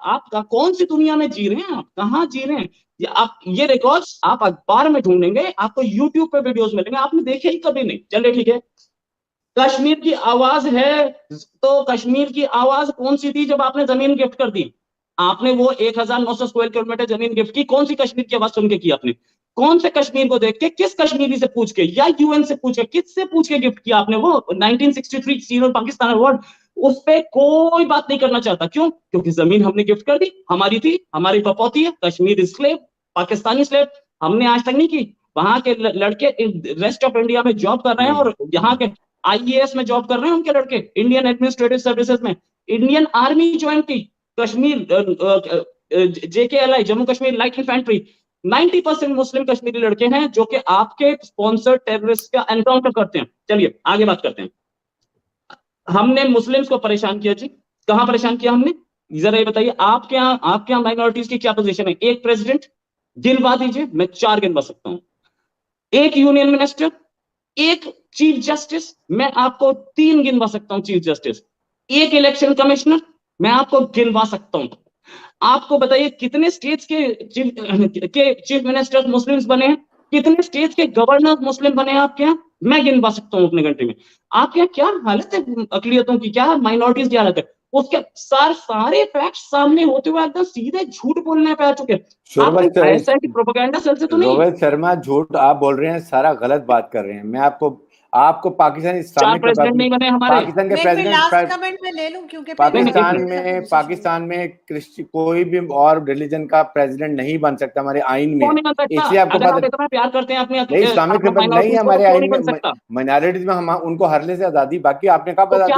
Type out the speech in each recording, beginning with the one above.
आप कौन सी दुनिया में जी रहे हैं, आप कहाँ जी रहे हैं? आप ये रिकॉर्ड्स आप अखबार में ढूंढेंगे, आपको यूट्यूब पे वीडियोस मिलेंगे, आपने देखे ही कभी नहीं। चलिए ठीक है, कश्मीर की आवाज है, तो कश्मीर की आवाज कौन सी थी जब आपने जमीन गिफ्ट कर दी? आपने वो 1900 स्क्वायर किलोमीटर जमीन गिफ्ट की, कौन सी कश्मीर की आवाज सुन के की आपने? कौन से कश्मीर को देख के, किस कश्मीरी से पूछ के, या यूएन से पूछ के, किससे पूछ के गिफ्ट किया आपने वो 1963 सीरो पाकिस्तान अवार्ड? उस पे कोई बात नहीं करना चाहता। क्यों? क्योंकि जमीन हमने गिफ्ट कर दी, हमारी थी, हमारी पपौती है। कश्मीर स्लेव, पाकिस्तानी स्लेव हमने आज तक नहीं की। वहां के लड़के रेस्ट ऑफ इंडिया में जॉब कर रहे हैं, और यहाँ के आईएएस में जॉब कर रहे हैं उनके लड़के, इंडियन एडमिनिस्ट्रेटिव सर्विसेज में। इंडियन आर्मी ज्वाइन की, कश्मीर जेकेएलआई, जम्मू कश्मीर लाइट इन्फेंट्री। 90% मुस्लिम कश्मीरी लड़के हैं जो कि आपके स्पॉन्सर्ड टेररिस्ट का एनकाउंटर करते हैं। चलिए आगे बात करते हैं। हमने मुस्लिम्स को परेशान किया जी, कहां परेशान किया हमने? जरा ये बताइए, आपके यहाँ माइनॉरिटीज की क्या पोजीशन है? एक प्रेसिडेंट गिनवा दीजिए, मैं 4 गिनवा सकता हूं। एक यूनियन मिनिस्टर, एक चीफ जस्टिस, मैं आपको 3 गिनवा सकता हूं चीफ जस्टिस। एक इलेक्शन कमिश्नर, मैं आपको गिनवा सकता हूं। आपको बताइए कितने स्टेट्स के चीफ मिनिस्टर मुस्लिम्स बने हैं? कितने स्टेट्स के गवर्नर मुस्लिम बने हैं आपके यहाँ? मैं गिनवा सकता हूं अपने कंट्री में। आपके यहाँ क्या हालत है अकलियतों की, क्या माइनॉरिटीज की हालत है? उसके सारे फैक्ट सामने होते हुए एकदम सीधे झूठ बोलने पे आ चुके हैं। ऐसा है कि प्रोपेगेंडा सेल से तो नहीं। रोहित शर्मा, झूठ आप बोल रहे हैं, सारा गलत बात कर रहे हैं। मैं आपको पाकिस्तान इस्लामिक प्रेसिडेंट नहीं बने हमारे। पाकिस्तान के प्रेसिडेंट, पाकिस्तान में कोई भी और रिलीजन का प्रेसिडेंट नहीं बन सकता हमारे आइन में। इसलिए आपको पता, प्यार करते हैं अपने नहीं, इस्लामिक नहीं है हमारे आइन में। माइनॉरिटीज में हम उनको हरने से आजादी। बाकी आपने कहा बंद किया,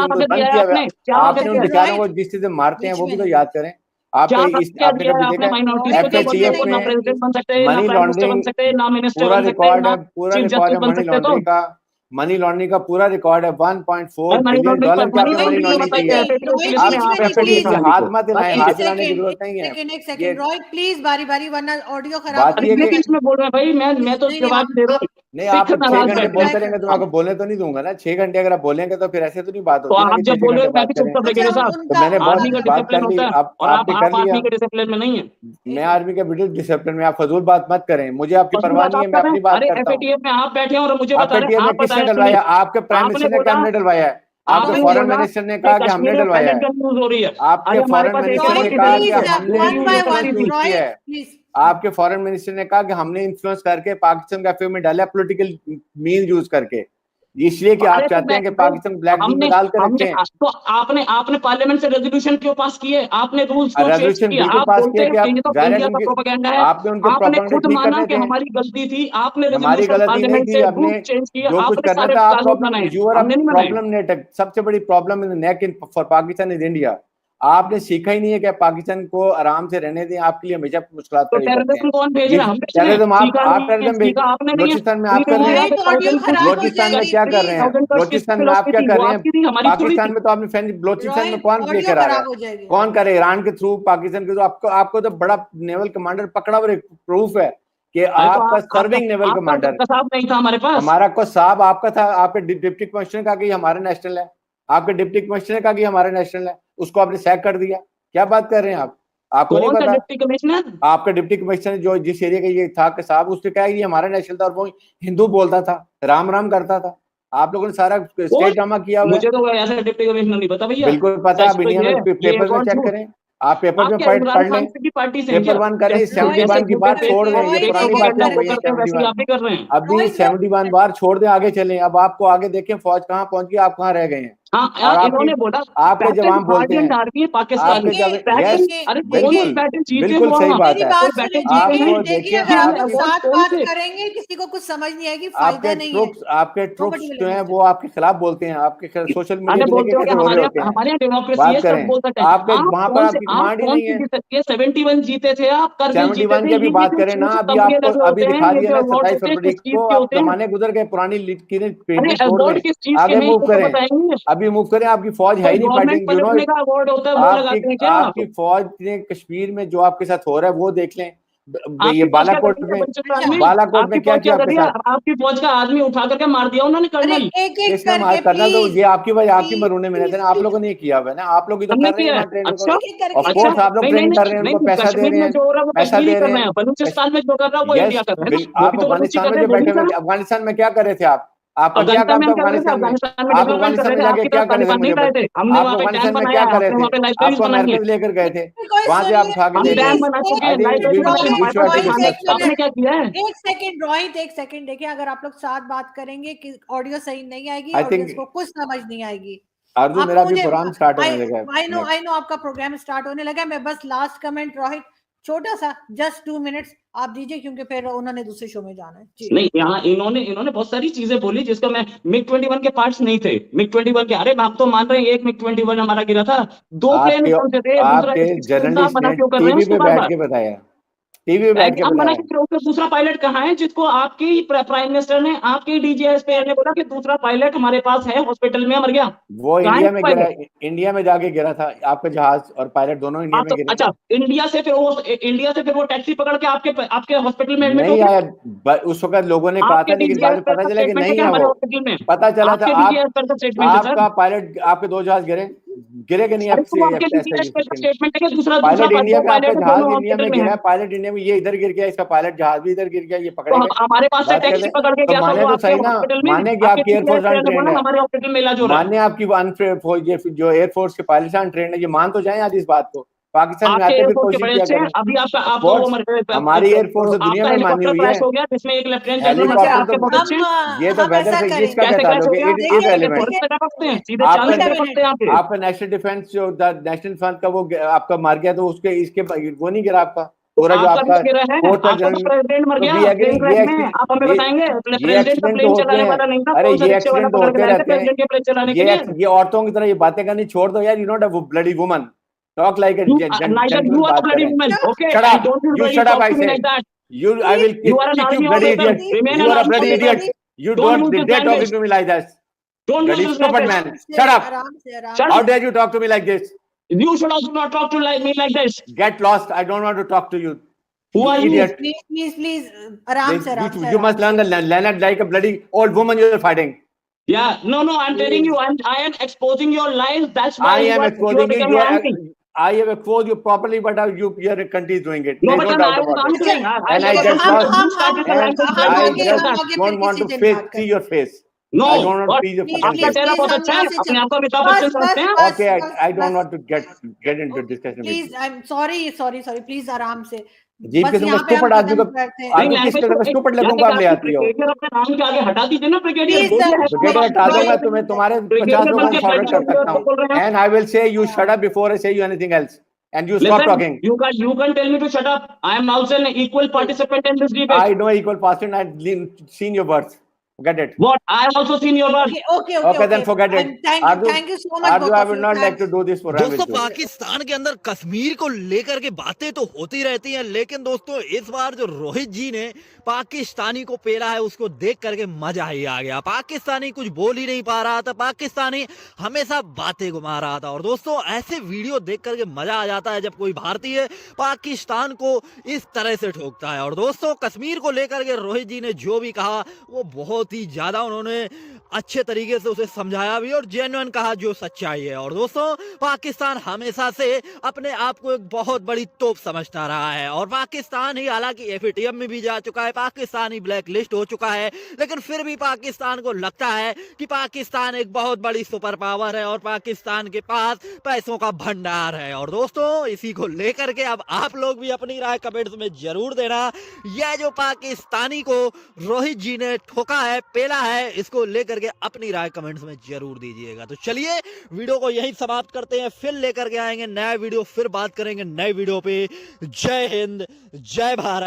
आपने उन बेचारों को जिस चीज से मारते हैं वो भी तो याद करें। आपने कभी देखा FATF में मनी लॉन्ड्रिंग पूरा रिकॉर्ड है, मनी लॉन्ड्रिंग का पूरा रिकॉर्ड है। $1.4 बिलियन की आपने मनी लॉन्ड्रिंग की है। आप हाथ मत हिलाएं, हाथ हिलाने की जरूरत नहीं है। रोहित प्लीज बारी बारी, वरना ऑडियो खराब। बात ये कि बोल रहे हैं भाई, मैं तो जवाब दे रहा हूं। नहीं, आप 6 घंटे बोलते रहेंगे तो मैं आपको बोलने तो नहीं दूंगा ना। 6 घंटे अगर आप बोलेंगे तो फिर ऐसे तो नहीं बात होती। आप जब बोले मैं भी चुप कर रखे साहब, तो मैंने बहुत बात कर ली, आपने कर लिया। आर्मी के डिसिप्लिन में नहीं है। मैं आर्मी के ब्रिटिश डिसिप्लिन में, आप फजूल बात मत करें, मुझे आपकी परवाह नहीं है, मैं अपनी बात करता हूं। FATF में आप बैठे हैं और मुझे बता रहे हैं, किसने डलवाया? आपके प्राइम मिनिस्टर ने क्या हमने डलवाया है? आपके फॉरेन मिनिस्टर ने कहा कि हमने डलवाया है। आपके फॉरेन मिनिस्टर ने कहा कि हमने इन्फ्लुएंस किया है। आपके फॉरेन मिनिस्टर ने कहा कि हमने इन्फ्लुएंस करके पाकिस्तान के अफेयर में डाला, पॉलिटिकल मीन यूज करके, इसलिए कि आप चाहते हैं कि पाकिस्तान ब्लैक लिस्ट में डाल कर रखें। तो आपने पार्लियामेंट से रेजोल्यूशन क्यों पास किए? आपने रूल्स क्यों चेंज किए? आप बोलते हैं कि ये तो इंडिया का प्रोपेगेंडा है। आपने खुद माना कि हमारी गलती थी, आपने हमारी गलती नहीं थी, हमने चेंज किया, जो कुछ करना था। आप प्रॉब्लम नेट, सबसे बड़ी problem in neck in for Pakistan is India. आपने सीखा ही नहीं है कि पाकिस्तान को आराम से रहने दें, आपके लिए हमेशा मुश्किल खड़ी करते हैं। कौन भेज रहा है? टेररिज्म आप बलूचिस्तान में आप कर रहे हैं। बलूचिस्तान में क्या कर रहे हैं? बलूचिस्तान में आप क्या कर रहे हैं? पाकिस्तान में तो आपने बलूचिस्तान में कौन लेकर आ रहा है? कौन करे? ईरान के थ्रू पाकिस्तान के थ्रू। आपको तो बड़ा नेवल कमांडर पकड़ा हुआ प्रूफ है कि आपका सर्विंग नेवल कमांडर नहीं था हमारे पास। हमारा को साहब आपका था, आपके डिप्टी कमिश्नर का कि हमारा नेशनल है, आपके डिप्टी कमिश्नर का कि हमारा नेशनल है, उसको आपने सैक कर दिया। क्या बात कर रहे हैं आप? आपको नहीं पता? डिप्टी कमिश्नर, आपका डिप्टी कमिश्नर जो जिस एरिया का ये था कि साहब, उसने कहा ये हमारा नेशनल था, और वो हिंदू बोलता था, राम राम करता था। आप लोगों ने सारा स्टेट ड्रामा किया हुआ है। मुझे तो ऐसा डिप्टी कमिश्नर नहीं पता भैया। बिल्कुल पता, आप इंडिया में पेपर में चेक करें, आप पेपर में पढ़ लें, पेपर 1 करें। 71 की बात छोड़ दें, ये पुरानी बातें हो गई है। अभी 71 बार छोड़ दें, आगे चलें। अब आपको आगे देखें फौज कहाँ पहुंच गई, आप कहाँ रह गए हैं। इन्होंने बोला आपके जवान बोलते हैं पाकिस्तान में। बिल्कुल सही बात है। आपको देखिए, बात करेंगे, किसी को कुछ समझ नहीं आएगी, फायदा नहीं है। आपके ट्रुप्स जो हैं वो आपके खिलाफ बोलते हैं, आपके सोशल मीडिया पे लेके कैसे हो रहे होते हैं। बात करें, आपके वहां पर आपकी कमांड ही नहीं है। 71 जीते थे आप, 71 की अभी बात करें ना, अभी आपको अभी दिखा दिया ना 27 फरवरी को। आप जमाने गुजर गए, पुरानी पेंटिंग छोड़ दें, आगे मूव करें। अभी मूव करें, आपकी फौज है ही नहीं फाइटिंग। आपकी फौज ने कश्मीर में जो आपके साथ हो रहा है वो देख लें। ये बालाकोट में क्या किया आपके साथ? आपकी फौज का आदमी उठा करके मार दिया उन्होंने कर्नल। कर्नल तो ये आपकी वजह, आपकी मरूने में रहते हैं, आप लोगों ने किया हुआ है ना, आप लोग ही तो कर रहे हैं ट्रेनिंग को। ऑफ कोर्स आप लोग ट्रेनिंग कर रहे हैं, उनको पैसा दे रहे हैं, पैसा दे रहे हैं। बलूचिस्तान में जो कर रहा है वो इंडिया कर रहा है। आप अफगानिस्तान में जो बैठे हुए, अफगानिस्तान में क्या कर रहे थे आप? आपका क्या काम था अफगानिस्तान में? आप अफगानिस्तान में जाके क्या कर रहे थे? मुझे आप अफगानिस्तान में क्या कर रहे थे? आपको अमेरिका लेकर गए थे, वहां से आप उठा के ले गए। आपने क्या किया है? एक सेकंड रोहित, एक सेकंड देखिए, अगर आप लोग साथ बात करेंगे कि ऑडियो सही नहीं आएगी, ऑडियंस को कुछ समझ नहीं आएगी। अर्जुन, मेरा भी प्रोग्राम स्टार्ट होने लगा है। आई नो आपका प्रोग्राम स्टार्ट होने लगा है। मैं बस लास्ट कमेंट रोहित, छोटा सा, जस्ट 2 मिनट्स आप दीजिए, क्योंकि फिर उन्होंने दूसरे शो में जाना है। नहीं, यहाँ इन्होंने बहुत सारी चीजें बोली जिसका मैं MiG-21 के पार्ट्स नहीं थे। MiG-21 के, अरे आप तो मान रहे हैं एक MiG-21 हमारा गिरा था, 2 प्लेन कौन से थे? आपके जर्नलिस्ट ने टीवी पे बैठ के बताया, टीवी पे बैठ के बताया। दूसरा पायलट कहाँ है जिसको आपकी प्राइम मिनिस्टर ने, आपके डीजीएसपी ने बोला कि दूसरा पायलट हमारे पास है, हॉस्पिटल में मर गया? वो इंडिया में गिरा, इंडिया में जाके गिरा था आपका जहाज और पायलट दोनों इंडिया में गिरे। अच्छा, इंडिया से फिर वो टैक्सी पकड़ के आपके हॉस्पिटल में एडमिट नहीं आया उस वक्त, लोगों ने कहा था, लेकिन बाद में पता चला कि नहीं है वो, पता चला था आपका पायलट, आपके 2 जहाज गिरे कि नहीं? पायलट इंडिया का, आपका जहाज इंडिया में गिरा है, पायलट इंडिया में, ये इधर गिर गया, इसका पायलट जहाज भी इधर गिर गया, ये पकड़े गए। हमारे पास से टैक्सी पकड़ के गया, माने तो सही ना, माने कि आपकी एयरफोर्स अनट्रेंड है, हमारे हॉस्पिटल में इलाज हो रहा है। माने आपकी जो एयरफोर्स के पायलट अनट्रेंड है, ये मान तो जाए आज इस बात को। पाकिस्तान में आते भी कोशिश किया करें। अभी हमारी एयरफोर्स तो दुनिया में मानी हुई है। जिसमें एक लेफ्टिनेंट जनरल, ये तो वेदर से इसका क्या ताल्लुक है? It is element. आपका नेशनल डिफेंस जो नेशनल डिफेंस का वो आपका मार गया, तो उसके इसके वो नहीं गिरा आपका पूरा जो आपका प्रेसिडेंट मर गया। आप हमें बताएंगे? प्रेसिडेंट का प्लेन चलाने वाला नहीं था। अरे ये एक्सीडेंट होते रहते हैं, ये औरतों की तरह ये बातें करनी छोड़ दो यार। You not a bloody woman, talk like a gentleman. You are a bloody woman. Okay. Shut up. You shut up, I say. Like that. I will kick you, bloody idiot. You are a bloody idiot. You don't dare talking to me like that. Don't bloody stupid man. Shut up. How dare you talk to me like this? You should also not talk to me like this. Get lost. I don't want to talk to you. Who are you? Idiot. Please. Aram se. You must learn the Leonard like a bloody old woman you are fighting. Yeah. No. I'm telling you. I am exposing your lies. That's why I am exposing you. I have exposed you properly, but your country is doing it. No, no doubt about it. And I just don't want to see your face. No, I don't want to see your face. Okay, I don't want to get into discussion. Please, I'm sorry. Please, आराम से। Jeep के तुमको stupid आदमी को, किस तरह stupid लगूंगा आप ले आती हो? अपने नाम के आगे हटा दीजिए ना ब्रिगेडियर। ब्रिगेडियर हटा दूंगा, तुम्हें तुम्हारे 50 लोगों को फॉरवर्ड कर सकता हूं। And I will say you shut up before I say you anything else. And you stop talking. You can't tell me to shut up. I am also an equal participant in this debate. I know equal participant. I've seen your words. Forget it. What? I have also seen your work. Okay, then forget it. Thank you so much. Ardu, I will not like to do this for दोस्तों, पाकिस्तान के अंदर कश्मीर को लेकर के बातें तो होती रहती हैं, लेकिन दोस्तों इस बार जो रोहित जी ने पाकिस्तानी को पेला है, उसको देख करके मजा ही आ गया। पाकिस्तानी कुछ बोल ही नहीं पा रहा था, पाकिस्तानी हमेशा बातें घुमा रहा था। और दोस्तों ऐसे वीडियो देख करके मजा आ जाता है जब कोई भारतीय पाकिस्तान को इस तरह से ठोकता है। और दोस्तों कश्मीर को लेकर के रोहित जी ने जो भी कहा वो बहुत ही ज्यादा उन्होंने अच्छे तरीके से उसे समझाया भी और जेन्युइन कहा जो सच्चाई है। और दोस्तों पाकिस्तान हमेशा से अपने आप को एक बहुत बड़ी तोप समझता रहा है और पाकिस्तान ही हालांकि एफएटीएफ में भी जा चुका है, पाकिस्तान ही ब्लैक लिस्ट हो चुका है, लेकिन फिर भी पाकिस्तान को लगता है कि पाकिस्तान एक बहुत बड़ी सुपर पावर है और पाकिस्तान के पास पैसों का भंडार है। और दोस्तों इसी को लेकर के अब आप लोग भी अपनी राय कमेंट्स में जरूर देना। यह जो पाकिस्तानी को रोहित जी ने ठोका है, पेला है, इसको लेकर के अपनी राय कमेंट्स में जरूर दीजिएगा। तो चलिए वीडियो को यहीं समाप्त करते हैं, फिर लेकर के आएंगे नया वीडियो, फिर बात करेंगे नए वीडियो पे। जय हिंद, जय भारत।